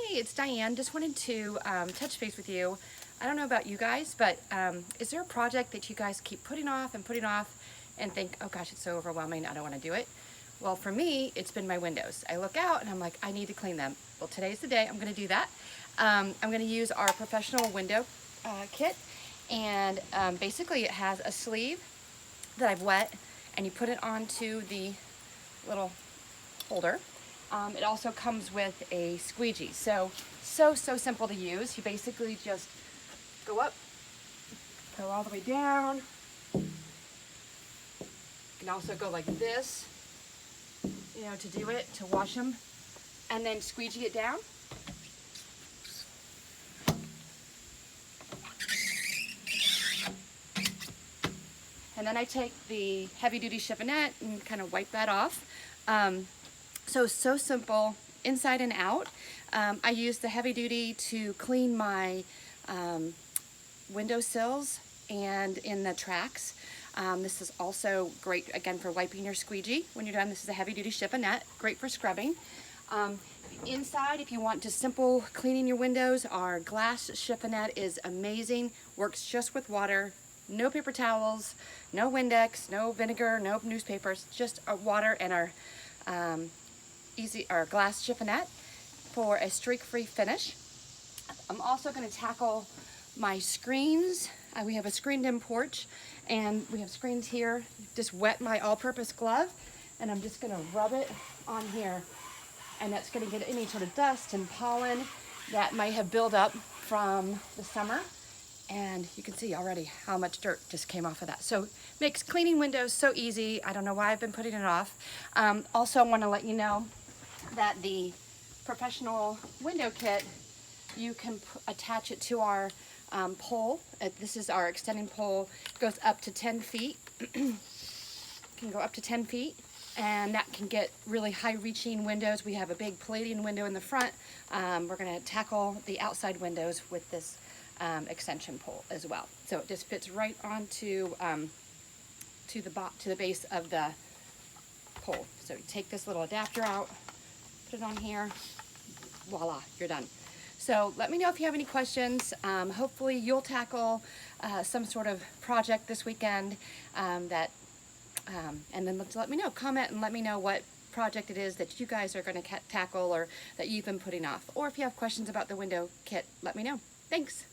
Hey, it's Diane. Just wanted to touch base with you. I don't know about you guys, but is there a project that you guys keep putting off and think, oh gosh, it's so overwhelming, I don't want to do it? Well, for me, it's been my windows. I look out and I'm like, I need to clean them. Well, today's the day I'm going to do that. I'm going to use our professional window kit, and basically it has a sleeve that I've wet, and you put it onto the little holder. It also comes with a squeegee. So simple to use. You basically just go up, go all the way down. You can also go like this, you know, to do it, to wash them, and then squeegee it down. And then I take the heavy-duty chiffonette and kind of wipe that off. So simple inside and out. I use the heavy duty to clean my window sills and in the tracks. This is also great, again, for wiping your squeegee when you're done. This is a heavy duty chiffonette, great for scrubbing. Inside, if you want just simple cleaning your windows, our glass chiffonette is amazing, works just with water. No paper towels, no Windex, no vinegar, no newspapers, just our water and our glass chiffonette for a streak-free finish. I'm also going to tackle my screens. We have a screened-in porch, and we have screens here. Just wet my all-purpose glove, and I'm just going to rub it on here, and that's going to get any sort of dust and pollen that might have built up from the summer. And you can see already how much dirt just came off of that. So makes cleaning windows so easy. I don't know why I've been putting it off. Also, I want to let you know that the professional window kit, you can attach it to our pole. This is our extending pole. It goes up to 10 feet. Can go up to 10 feet. And that can get really high-reaching windows. We have a big Palladian window in the front. We're going to tackle the outside windows with this extension pole as well. So it just fits right onto to the base of the pole. So you take this little adapter out, put it on here, voila, you're done. So let me know if you have any questions. Hopefully you'll tackle some sort of project this weekend and then let me know. Comment and let me know what project it is that you guys are going to tackle or that you've been putting off. Or if you have questions about the window kit, let me know. Thanks.